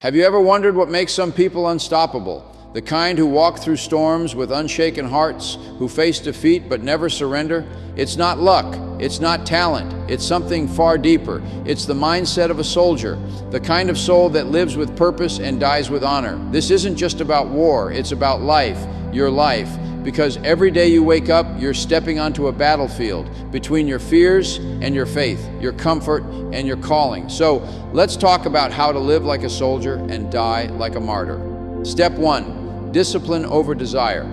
Have you ever wondered what makes some people unstoppable? The kind who walk through storms with unshaken hearts, who face defeat but never surrender? It's not luck, it's not talent, it's something far deeper. It's the mindset of a soldier, the kind of soul that lives with purpose and dies with honor. This isn't just about war, it's about life, your life. Because every day you wake up, you're stepping onto a battlefield between your fears and your faith, your comfort and your calling. So let's talk about how to live like a soldier and die like a martyr. Step 1, discipline over desire.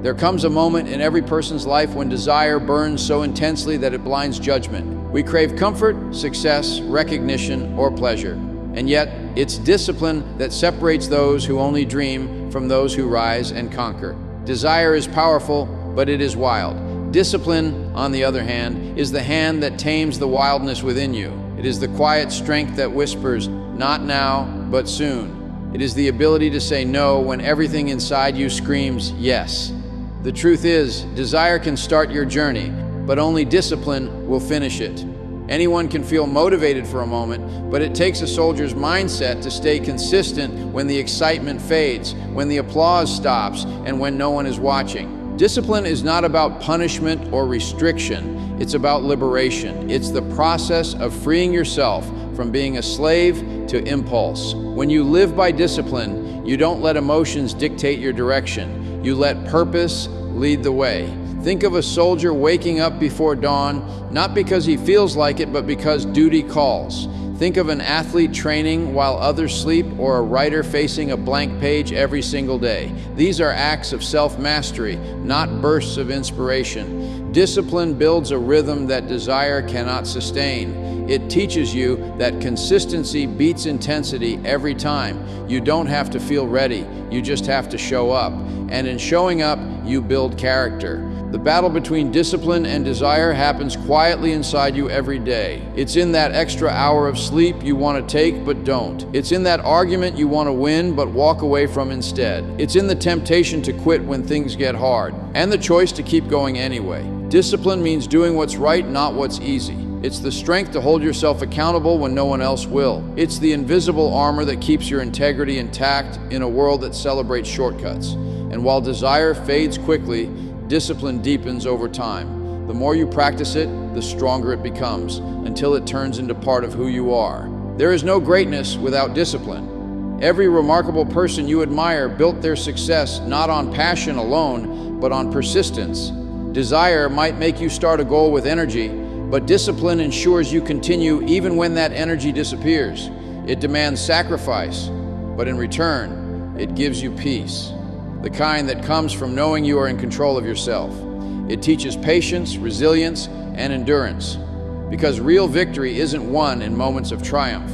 There comes a moment in every person's life when desire burns so intensely that it blinds judgment. We crave comfort, success, recognition, or pleasure. And yet, it's discipline that separates those who only dream from those who rise and conquer. Desire is powerful, but it is wild. Discipline, on the other hand, is the hand that tames the wildness within you. It is the quiet strength that whispers, not now, but soon. It is the ability to say no when everything inside you screams yes. The truth is, desire can start your journey, but only discipline will finish it. Anyone can feel motivated for a moment, but it takes a soldier's mindset to stay consistent when the excitement fades, when the applause stops, and when no one is watching. Discipline is not about punishment or restriction, it's about liberation. It's the process of freeing yourself from being a slave to impulse. When you live by discipline, you don't let emotions dictate your direction. You let purpose lead the way. Think of a soldier waking up before dawn, not because he feels like it, but because duty calls. Think of an athlete training while others sleep, or a writer facing a blank page every single day. These are acts of self-mastery, not bursts of inspiration. Discipline builds a rhythm that desire cannot sustain. It teaches you that consistency beats intensity every time. You don't have to feel ready, you just have to show up. And in showing up, you build character. The battle between discipline and desire happens quietly inside you every day. It's in that extra hour of sleep you want to take but don't. It's in that argument you want to win but walk away from instead. It's in the temptation to quit when things get hard, and the choice to keep going anyway. Discipline means doing what's right, not what's easy. It's the strength to hold yourself accountable when no one else will. It's the invisible armor that keeps your integrity intact in a world that celebrates shortcuts. And while desire fades quickly, discipline deepens over time. The more you practice it, the stronger it becomes, until it turns into part of who you are. There is no greatness without discipline. Every remarkable person you admire built their success not on passion alone, but on persistence. Desire might make you start a goal with energy, but discipline ensures you continue even when that energy disappears. It demands sacrifice, but in return, it gives you peace. The kind that comes from knowing you are in control of yourself. It teaches patience, resilience, and endurance. Because real victory isn't won in moments of triumph.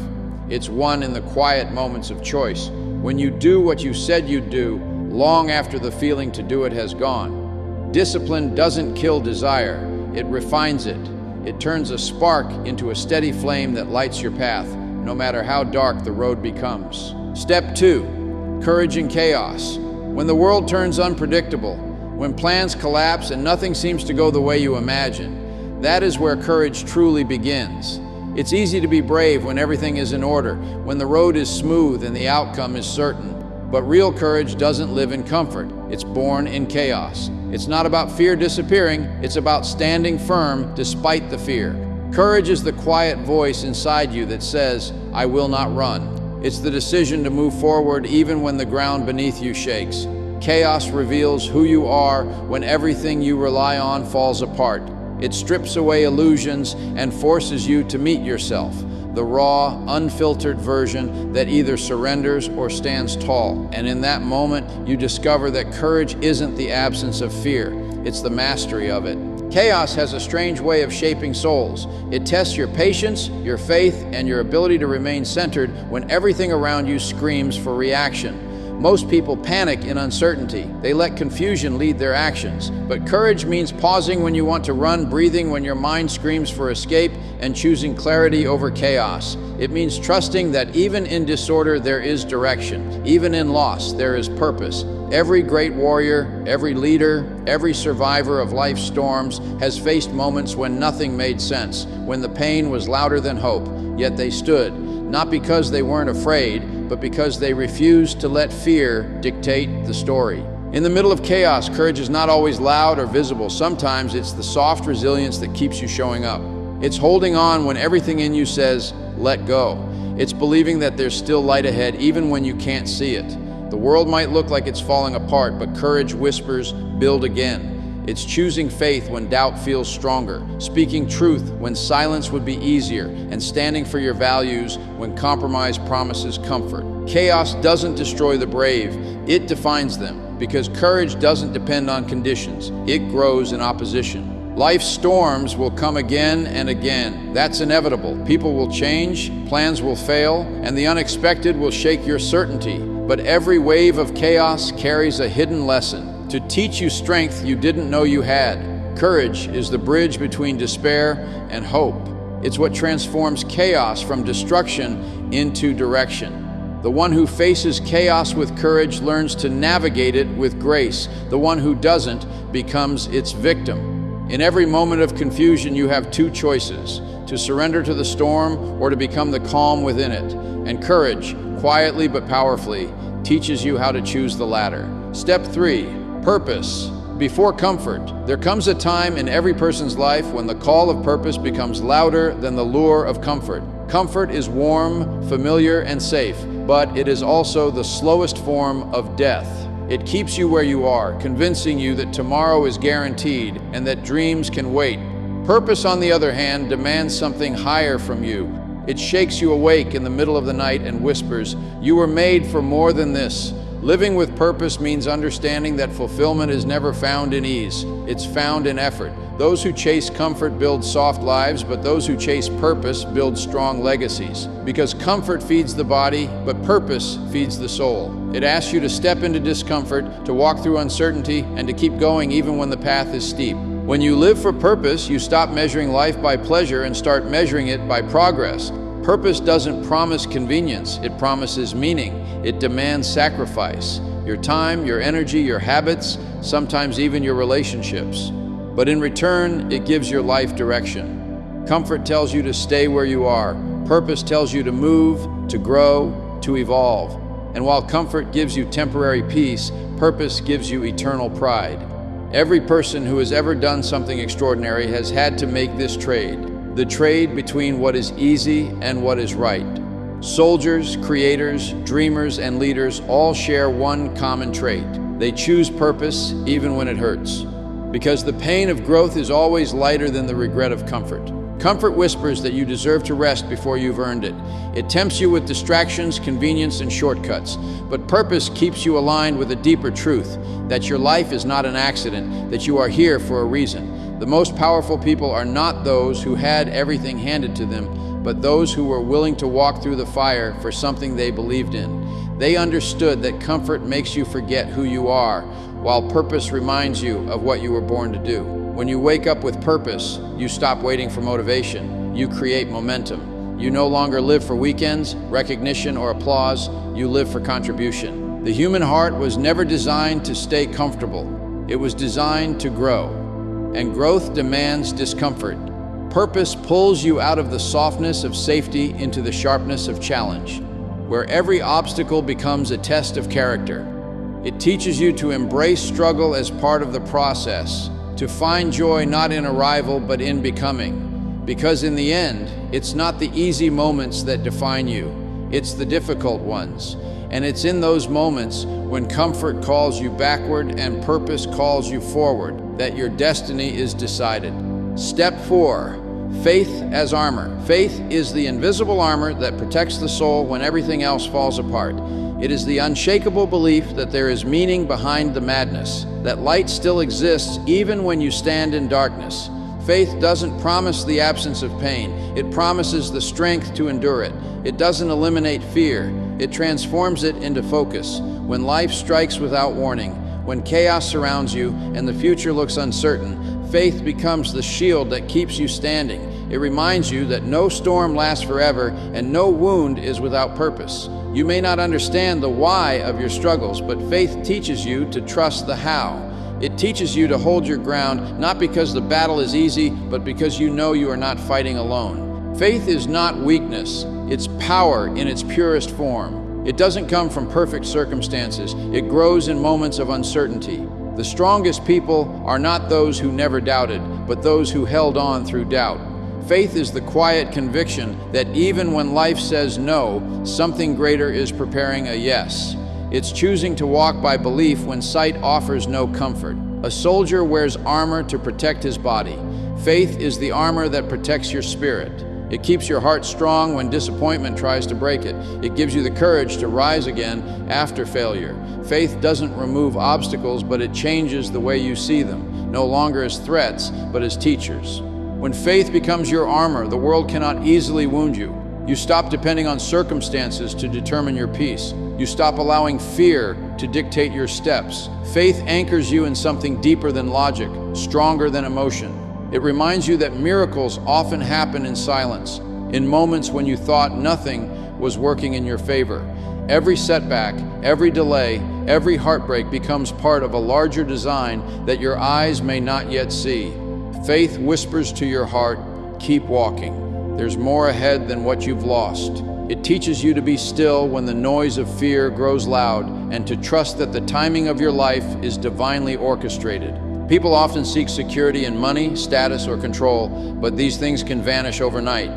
It's won in the quiet moments of choice, when you do what you said you'd do, long after the feeling to do it has gone. Discipline doesn't kill desire, it refines it. It turns a spark into a steady flame that lights your path, no matter how dark the road becomes. Step 2, courage in chaos. When the world turns unpredictable, when plans collapse and nothing seems to go the way you imagine, that is where courage truly begins. It's easy to be brave when everything is in order, when the road is smooth and the outcome is certain. But real courage doesn't live in comfort. It's born in chaos. It's not about fear disappearing, it's about standing firm despite the fear. Courage is the quiet voice inside you that says, I will not run. It's the decision to move forward even when the ground beneath you shakes. Chaos reveals who you are when everything you rely on falls apart. It strips away illusions and forces you to meet yourself, the raw, unfiltered version that either surrenders or stands tall. And in that moment, you discover that courage isn't the absence of fear, it's the mastery of it. Chaos has a strange way of shaping souls. It tests your patience, your faith, and your ability to remain centered when everything around you screams for reaction. Most people panic in uncertainty. They let confusion lead their actions. But courage means pausing when you want to run, breathing when your mind screams for escape, and choosing clarity over chaos. It means trusting that even in disorder there is direction. Even in loss there is purpose. Every great warrior, every leader, every survivor of life's storms has faced moments when nothing made sense, when the pain was louder than hope, yet they stood, not because they weren't afraid, but because they refused to let fear dictate the story. In the middle of chaos, courage is not always loud or visible. Sometimes it's the soft resilience that keeps you showing up. It's holding on when everything in you says, let go. It's believing that there's still light ahead even when you can't see it. The world might look like it's falling apart, but courage whispers, build again. It's choosing faith when doubt feels stronger, speaking truth when silence would be easier, and standing for your values when compromise promises comfort. Chaos doesn't destroy the brave, it defines them, because courage doesn't depend on conditions, it grows in opposition. Life's storms will come again and again. That's inevitable. People will change, plans will fail, and the unexpected will shake your certainty. But every wave of chaos carries a hidden lesson to teach you strength you didn't know you had. Courage is the bridge between despair and hope. It's what transforms chaos from destruction into direction. The one who faces chaos with courage learns to navigate it with grace. The one who doesn't becomes its victim. In every moment of confusion, you have two choices: to surrender to the storm or to become the calm within it. And courage, quietly but powerfully, teaches you how to choose the latter. Step 3. Purpose. Before comfort, there comes a time in every person's life when the call of purpose becomes louder than the lure of comfort. Comfort is warm, familiar, and safe, but it is also the slowest form of death. It keeps you where you are, convincing you that tomorrow is guaranteed and that dreams can wait. Purpose, on the other hand, demands something higher from you. It shakes you awake in the middle of the night and whispers, "You were made for more than this." Living with purpose means understanding that fulfillment is never found in ease. It's found in effort. Those who chase comfort build soft lives, but those who chase purpose build strong legacies. Because comfort feeds the body, but purpose feeds the soul. It asks you to step into discomfort, to walk through uncertainty, and to keep going even when the path is steep. When you live for purpose, you stop measuring life by pleasure and start measuring it by progress. Purpose doesn't promise convenience, it promises meaning. It demands sacrifice. Your time, your energy, your habits, sometimes even your relationships. But in return, it gives your life direction. Comfort tells you to stay where you are. Purpose tells you to move, to grow, to evolve. And while comfort gives you temporary peace, purpose gives you eternal pride. Every person who has ever done something extraordinary has had to make this trade. The trade between what is easy and what is right. Soldiers, creators, dreamers, and leaders all share one common trait. They choose purpose even when it hurts. Because the pain of growth is always lighter than the regret of comfort. Comfort whispers that you deserve to rest before you've earned it. It tempts you with distractions, convenience, and shortcuts. But purpose keeps you aligned with a deeper truth, that your life is not an accident, that you are here for a reason. The most powerful people are not those who had everything handed to them, but those who were willing to walk through the fire for something they believed in. They understood that comfort makes you forget who you are, while purpose reminds you of what you were born to do. When you wake up with purpose, you stop waiting for motivation. You create momentum. You no longer live for weekends, recognition, or applause. You live for contribution. The human heart was never designed to stay comfortable. It was designed to grow. And growth demands discomfort. Purpose pulls you out of the softness of safety into the sharpness of challenge, where every obstacle becomes a test of character. It teaches you to embrace struggle as part of the process, to find joy not in arrival but in becoming. Because in the end, it's not the easy moments that define you, it's the difficult ones. And it's in those moments when comfort calls you backward and purpose calls you forward that your destiny is decided. Step 4. Faith as armor. Faith is the invisible armor that protects the soul when everything else falls apart. It is the unshakable belief that there is meaning behind the madness, that light still exists even when you stand in darkness. Faith doesn't promise the absence of pain. It promises the strength to endure it. It doesn't eliminate fear. It transforms it into focus. When life strikes without warning, when chaos surrounds you and the future looks uncertain, faith becomes the shield that keeps you standing. It reminds you that no storm lasts forever and no wound is without purpose. You may not understand the why of your struggles, but faith teaches you to trust the how. It teaches you to hold your ground, not because the battle is easy, but because you know you are not fighting alone. Faith is not weakness, it's power in its purest form. It doesn't come from perfect circumstances, it grows in moments of uncertainty. The strongest people are not those who never doubted, but those who held on through doubt. Faith is the quiet conviction that even when life says no, something greater is preparing a yes. It's choosing to walk by belief when sight offers no comfort. A soldier wears armor to protect his body. Faith is the armor that protects your spirit. It keeps your heart strong when disappointment tries to break it. It gives you the courage to rise again after failure. Faith doesn't remove obstacles, but it changes the way you see them, no longer as threats, but as teachers. When faith becomes your armor, the world cannot easily wound you. You stop depending on circumstances to determine your peace. You stop allowing fear to dictate your steps. Faith anchors you in something deeper than logic, stronger than emotion. It reminds you that miracles often happen in silence, in moments when you thought nothing was working in your favor. Every setback, every delay, every heartbreak becomes part of a larger design that your eyes may not yet see. Faith whispers to your heart, keep walking. There's more ahead than what you've lost. It teaches you to be still when the noise of fear grows loud and to trust that the timing of your life is divinely orchestrated. People often seek security in money, status, or control, but these things can vanish overnight.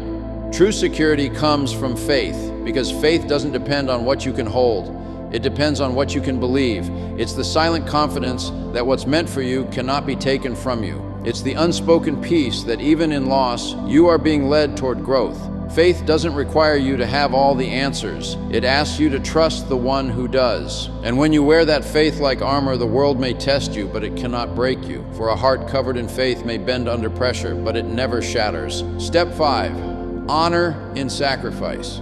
True security comes from faith, because faith doesn't depend on what you can hold. It depends on what you can believe. It's the silent confidence that what's meant for you cannot be taken from you. It's the unspoken peace that even in loss, you are being led toward growth. Faith doesn't require you to have all the answers. It asks you to trust the one who does. And when you wear that faith like armor, the world may test you, but it cannot break you. For a heart covered in faith may bend under pressure, but it never shatters. Step 5, honor in sacrifice.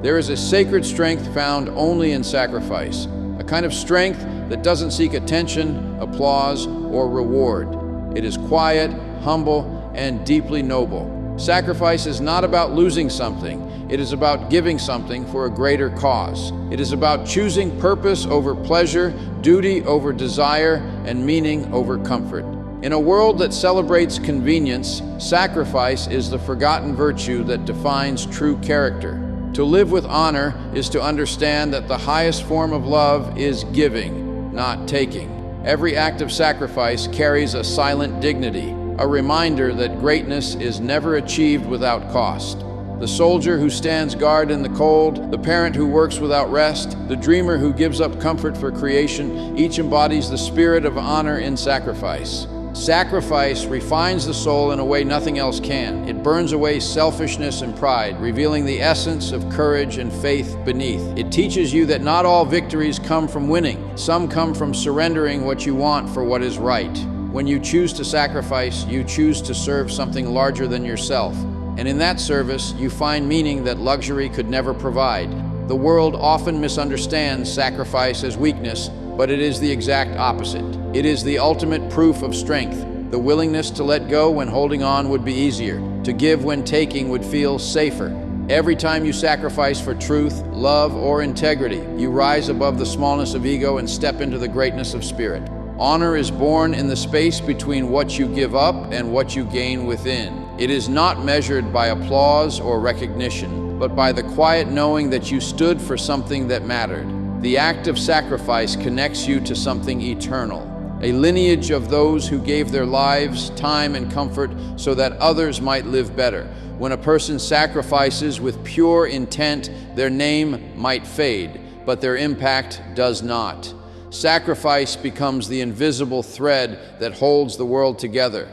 There is a sacred strength found only in sacrifice, a kind of strength that doesn't seek attention, applause, or reward. It is quiet, humble, and deeply noble. Sacrifice is not about losing something. It is about giving something for a greater cause. It is about choosing purpose over pleasure, duty over desire, and meaning over comfort. In a world that celebrates convenience, sacrifice is the forgotten virtue that defines true character. To live with honor is to understand that the highest form of love is giving, not taking. Every act of sacrifice carries a silent dignity, a reminder that greatness is never achieved without cost. The soldier who stands guard in the cold, the parent who works without rest, the dreamer who gives up comfort for creation, each embodies the spirit of honor in sacrifice. Sacrifice refines the soul in a way nothing else can. It burns away selfishness and pride, revealing the essence of courage and faith beneath. It teaches you that not all victories come from winning. Some come from surrendering what you want for what is right. When you choose to sacrifice, you choose to serve something larger than yourself. And in that service, you find meaning that luxury could never provide. The world often misunderstands sacrifice as weakness, but it is the exact opposite. It is the ultimate proof of strength, the willingness to let go when holding on would be easier, to give when taking would feel safer. Every time you sacrifice for truth, love, or integrity, you rise above the smallness of ego and step into the greatness of spirit. Honor is born in the space between what you give up and what you gain within. It is not measured by applause or recognition, but by the quiet knowing that you stood for something that mattered. The act of sacrifice connects you to something eternal, a lineage of those who gave their lives, time, and comfort so that others might live better. When a person sacrifices with pure intent, their name might fade, but their impact does not. Sacrifice becomes the invisible thread that holds the world together.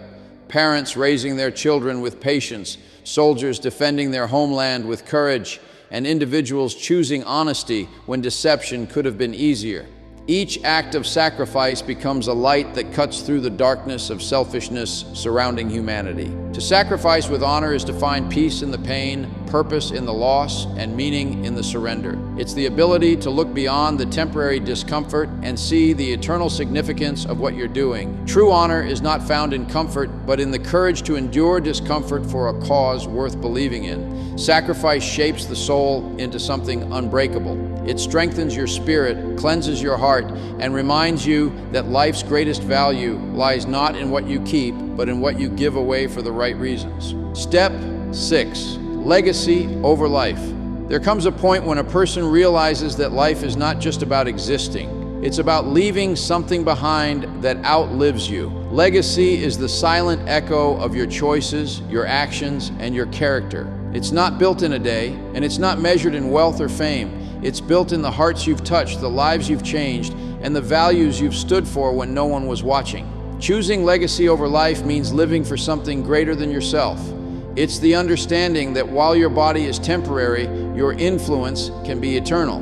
Parents raising their children with patience, soldiers defending their homeland with courage, and individuals choosing honesty when deception could have been easier. Each act of sacrifice becomes a light that cuts through the darkness of selfishness surrounding humanity. To sacrifice with honor is to find peace in the pain, purpose in the loss, and meaning in the surrender. It's the ability to look beyond the temporary discomfort and see the eternal significance of what you're doing. True honor is not found in comfort, but in the courage to endure discomfort for a cause worth believing in. Sacrifice shapes the soul into something unbreakable. It strengthens your spirit, cleanses your heart, and reminds you that life's greatest value lies not in what you keep, but in what you give away for the right reasons. Step 6. legacy over life. There comes a point when a person realizes that life is not just about existing. It's about leaving something behind that outlives you. Legacy is the silent echo of your choices, your actions, and your character. It's not built in a day, and it's not measured in wealth or fame. It's built in the hearts you've touched, the lives you've changed, and the values you've stood for when no one was watching. Choosing legacy over life means living for something greater than yourself. It's the understanding that while your body is temporary, your influence can be eternal.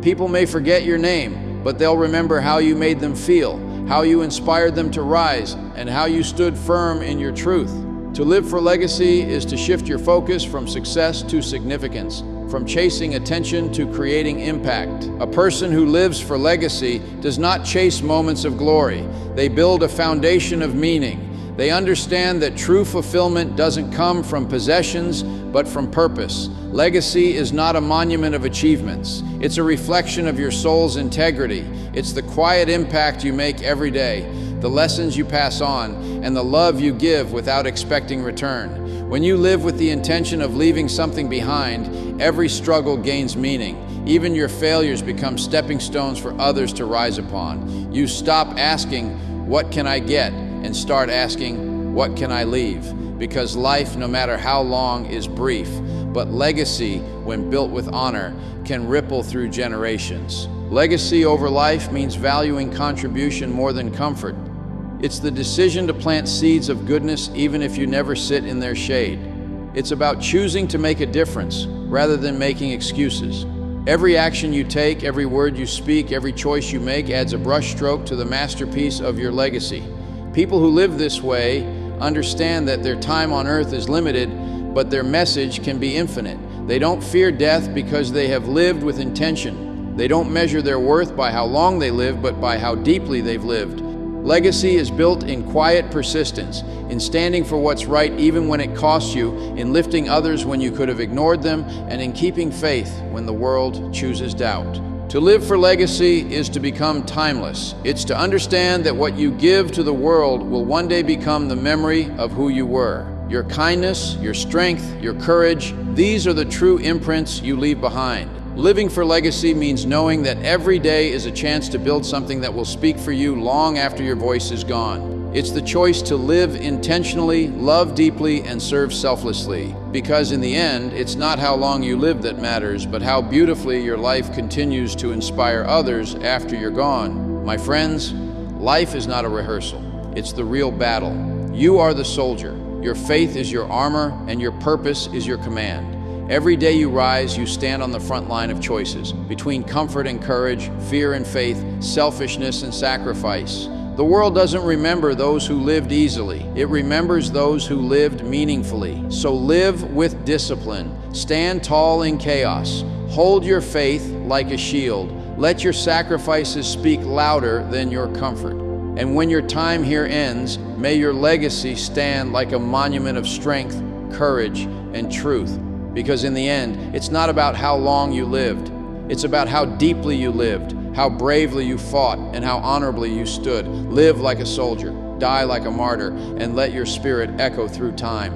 People may forget your name, but they'll remember how you made them feel, how you inspired them to rise, and how you stood firm in your truth. To live for legacy is to shift your focus from success to significance, from chasing attention to creating impact. A person who lives for legacy does not chase moments of glory. They build a foundation of meaning. They understand that true fulfillment doesn't come from possessions, but from purpose. Legacy is not a monument of achievements. It's a reflection of your soul's integrity. It's the quiet impact you make every day, the lessons you pass on, and the love you give without expecting return. When you live with the intention of leaving something behind, every struggle gains meaning. Even your failures become stepping stones for others to rise upon. You stop asking, "What can I get?" and start asking, "What can I leave?" Because life, no matter how long, is brief, but legacy, when built with honor, can ripple through generations. Legacy over life means valuing contribution more than comfort. It's the decision to plant seeds of goodness even if you never sit in their shade. It's about choosing to make a difference rather than making excuses. Every action you take, every word you speak, every choice you make adds a brushstroke to the masterpiece of your legacy. People who live this way understand that their time on earth is limited, but their message can be infinite. They don't fear death because they have lived with intention. They don't measure their worth by how long they live, but by how deeply they've lived. Legacy is built in quiet persistence, in standing for what's right even when it costs you, in lifting others when you could have ignored them, and in keeping faith when the world chooses doubt. To live for legacy is to become timeless. It's to understand that what you give to the world will one day become the memory of who you were. Your kindness, your strength, your courage, these are the true imprints you leave behind. Living for legacy means knowing that every day is a chance to build something that will speak for you long after your voice is gone. It's the choice to live intentionally, love deeply, and serve selflessly. Because in the end, it's not how long you live that matters, but how beautifully your life continues to inspire others after you're gone. My friends, life is not a rehearsal. It's the real battle. You are the soldier. Your faith is your armor, and your purpose is your command. Every day you rise, you stand on the front line of choices, between comfort and courage, fear and faith, selfishness and sacrifice. The world doesn't remember those who lived easily. It remembers those who lived meaningfully. So live with discipline. Stand tall in chaos. Hold your faith like a shield. Let your sacrifices speak louder than your comfort. And when your time here ends, may your legacy stand like a monument of strength, courage, and truth. Because in the end, it's not about how long you lived. It's about how deeply you lived, how bravely you fought, and how honorably you stood. Live like a soldier, die like a martyr, and let your spirit echo through time.